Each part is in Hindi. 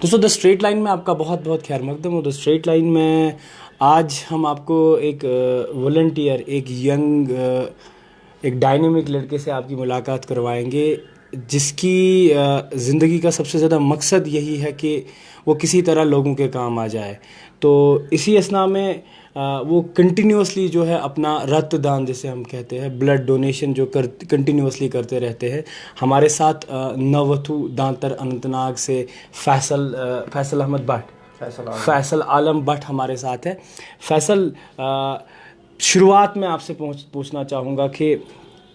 दोस्तों द स्ट्रेट लाइन में आपका बहुत बहुत खैर मकदम हो। द स्ट्रेट लाइन में आज हम आपको एक वॉलंटियर, एक यंग, एक डायनेमिक लड़के से आपकी मुलाकात करवाएंगे जिसकी ज़िंदगी का सबसे ज़्यादा मकसद यही है कि वो किसी तरह लोगों के काम आ जाए। तो इसी असना में वो कंटिन्यूसली जो है अपना रक्तदान जिसे हम कहते हैं, ब्लड डोनेशन जो कंटिन्यूसली करते रहते हैं। हमारे साथ नवथु दांतर अनंतनाग से फैसल अहमद भट्ट, फैसल आलम भट्ट हमारे साथ है। फैसल, शुरुआत में आपसे पूछना चाहूँगा कि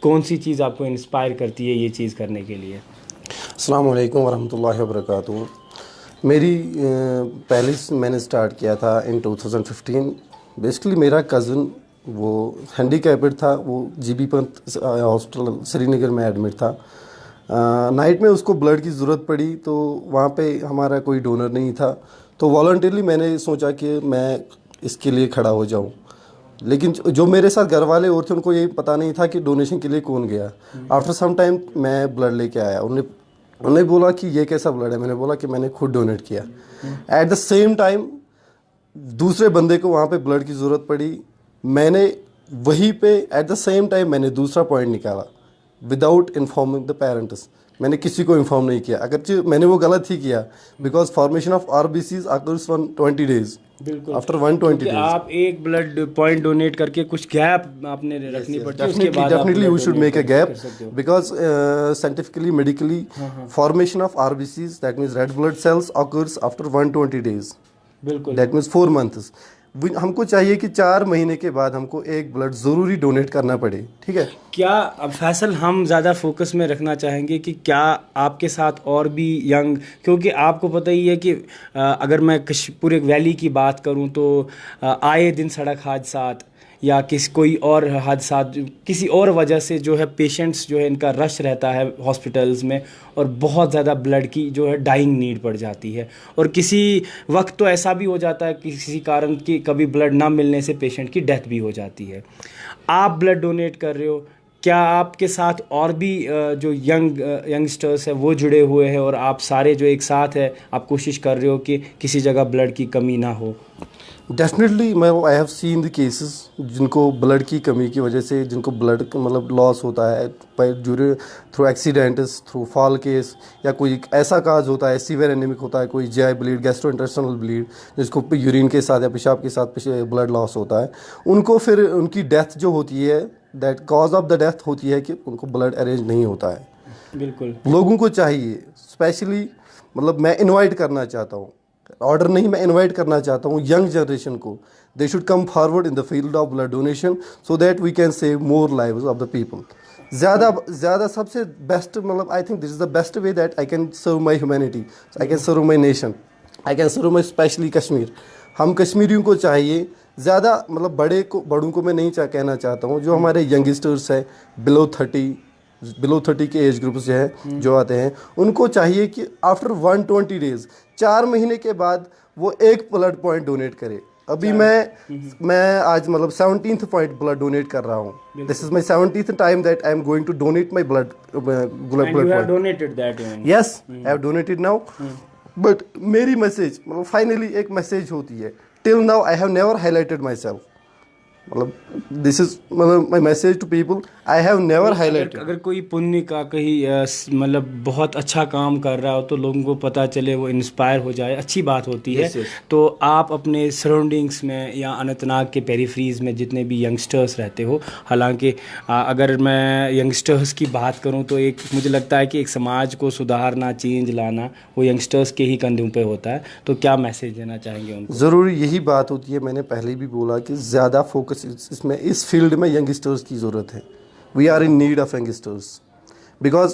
कौन सी चीज़ आपको इंस्पायर करती है ये चीज़ करने के लिए? अस्सलाम वालेकुम वरहमतुल्लाहि वबरकातुहू। मेरी पहले मैंने स्टार्ट किया था इन 2015। बेसिकली मेरा कज़न वो हैंडीकैप्ड था, वो जीबी पंत हॉस्पिटल श्रीनगर में एडमिट था। नाइट में उसको ब्लड की ज़रूरत पड़ी, तो वहाँ पे हमारा कोई डोनर नहीं था, तो वॉलंटियरली मैंने सोचा कि मैं इसके लिए खड़ा हो जाऊँ। लेकिन जो मेरे साथ घर वाले और थे उनको ये पता नहीं था कि डोनेशन के लिए कौन गया। आफ्टर सम टाइम मैं ब्लड लेके आया, उन्होंने बोला कि ये कैसा ब्लड है। मैंने बोला कि मैंने खुद डोनेट किया। एट द सेम टाइम दूसरे बंदे को वहाँ पे ब्लड की ज़रूरत पड़ी। मैंने वहीं पे एट द सेम टाइम मैंने दूसरा पॉइंट निकाला विदाउट इन्फॉर्मिंग द पेरेंट्स। मैंने किसी को इन्फॉर्म नहीं किया, अगर मैंने वो गलत ही किया, because formation of RBCs occurs 120 days. बिल्कुल, आफ्टर 120 डेज आप एक ब्लड पॉइंट डोनेट करके कुछ गैप आपने रखनी पड़ती है, उसके बाद definitely you should make a gap because scientifically medically formation of RBCs, that means red blood cells, occurs after 120 days. बिल्कुल, that means 4 months. हमको चाहिए कि 4 महीने के बाद हमको एक ब्लड ज़रूरी डोनेट करना पड़े। ठीक है, क्या अब फैसल हम ज़्यादा फोकस में रखना चाहेंगे कि क्या आपके साथ और भी यंग, क्योंकि आपको पता ही है कि अगर मैं पूरे वैली की बात करूं तो आए दिन सड़क हादसात या कोई और हादसा किसी और वजह से जो है पेशेंट्स जो है इनका रश रहता है हॉस्पिटल्स में, और बहुत ज़्यादा ब्लड की जो है डाइंग नीड पड़ जाती है। और किसी वक्त तो ऐसा भी हो जाता है किसी कारण कि कभी ब्लड ना मिलने से पेशेंट की डेथ भी हो जाती है। आप ब्लड डोनेट कर रहे हो, क्या आपके साथ और भी जो यंगस्टर्स है वो जुड़े हुए हैं और आप सारे जो एक साथ है आप कोशिश कर रहे हो कि किसी जगह ब्लड की कमी ना हो? डेफिनेटली मैं I have seen the cases जिनको ब्लड की कमी की वजह से, जिनको ब्लड मतलब लॉस होता है through accidents, through fall case, या कोई ऐसा काज होता है सीवियर एनीमिक होता है, कोई जीआई ब्लीड, गैस्ट्रोइंटेस्टाइनल ब्लीड जिसको यूरिन के साथ या पेशाब के साथ ब्लड लॉस होता है, उनको फिर उनकी डेथ जो होती है, that cause of the death होती है कि उनको ब्लड अरेंज नहीं होता है। बिल्कुल, लोगों को चाहिए, स्पेशली मतलब मैं इनवाइट करना चाहता हूँ, ऑर्डर नहीं, मैं इनवाइट करना चाहता हूँ यंग जनरेशन को, they should come forward in the field of blood donation so that we can save more lives of the people. ज़्यादा सबसे बेस्ट, मतलब I think this is the best way that I can serve my humanity, I can serve my nation, I can serve my specially Kashmir. हम कश्मीरियों को चाहिए ज़्यादा, मतलब बड़ों को मैं नहीं कहना चाहता हूँ, जो हमारे यंगस्टर्स है बिलो 30 के एज ग्रुप से हैं जो आते हैं, उनको चाहिए कि आफ्टर 120 डेज 4 महीने के बाद वो एक ब्लड पॉइंट डोनेट करे। अभी मैं आज मतलब 17th पॉइंट ब्लड डोनेट कर रहा हूँ। This is my 17th time that I am going to donate my blood point. Yes, I have donated now. But मेरी मैसेज मतलब फाइनली एक मैसेज होती है, till now I have never highlighted my self, मतलब दिस इज मतलब my message to people, I have never highlighted. अगर कोई पुण्य का कहीं मतलब बहुत अच्छा काम कर रहा हो तो लोगों को पता चले, वो इंस्पायर हो जाए, अच्छी बात होती है। तो आप अपने सराउंडिंग्स में या अनंतनाग के पेरीफ्रीज में जितने भी यंगस्टर्स रहते हो, हालांकि अगर मैं यंगस्टर्स की बात करूं तो एक मुझे लगता है कि एक समाज को सुधारना, चेंज लाना वो यंगस्टर्स के ही कंधों पे होता है, तो क्या मैसेज देना चाहेंगे उनको? ज़रूरी यही बात होती है, मैंने पहले भी बोला कि ज़्यादा फोकस इसमें इस फील्ड में यंगस्टर्स की ज़रूरत है। We are in need of youngsters, because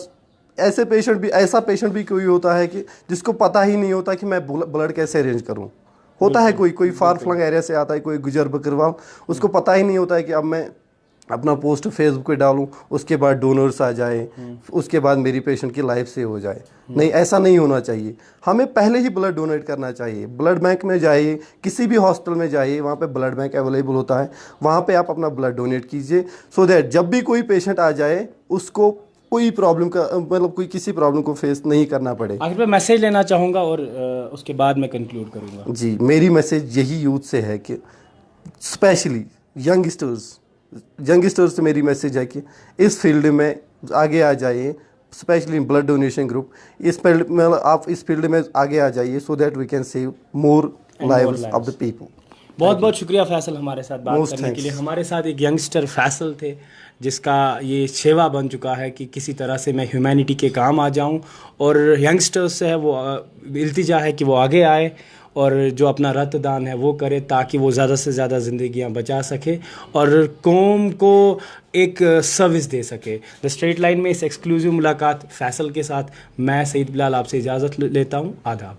ऐसा पेशेंट भी कोई होता है कि जिसको पता ही नहीं होता कि मैं ब्लड कैसे अरेंज करूं। होता है कोई फार फ्लंग एरिया से आता है, कोई गुजर बकरवाल, उसको पता ही नहीं होता है कि अब मैं अपना पोस्ट फेसबुक पे डालूं, उसके बाद डोनर्स आ जाए, उसके बाद मेरी पेशेंट की लाइफ सेव हो जाए। नहीं, ऐसा नहीं होना चाहिए। हमें पहले ही ब्लड डोनेट करना चाहिए। ब्लड बैंक में जाइए, किसी भी हॉस्पिटल में जाइए, वहाँ पे ब्लड बैंक अवेलेबल होता है, वहाँ पे आप अपना ब्लड डोनेट कीजिए, सो दैट जब भी कोई पेशेंट आ जाए उसको कोई प्रॉब्लम का मतलब कोई किसी प्रॉब्लम को फेस नहीं करना पड़े। आखिर में मैसेज लेना चाहूँगा और उसके बाद मैं कंक्लूड करूँगा। जी, मेरी मैसेज यही यूथ से है कि स्पेशली यंगस्टर्स से मेरी मैसेज है कि इस फील्ड में आगे आ जाइए, स्पेशली ब्लड डोनेशन ग्रुप। इस फील्ड में आप इस फील्ड में आगे आ जाइए so that we can save more lives of the people. बहुत बहुत शुक्रिया फैसल हमारे साथ बात करने के लिए। हमारे साथ एक यंगस्टर फैसल थे जिसका ये सेवा बन चुका है कि किसी तरह से मैं ह्यूमैनिटी के काम आ जाऊं, और यंगस्टर्स से है वो इल्तिजा है कि वो आगे आए और जो अपना रक्तदान है वो करे ताकि वो ज़्यादा से ज़्यादा ज़िंदगियां बचा सके और कौम को एक सर्विस दे सके। द स्ट्रेट लाइन में इस एक्सक्लूसिव मुलाकात फैसल के साथ मैं सईद बिलाल आपसे इजाज़त लेता हूँ। आदाब।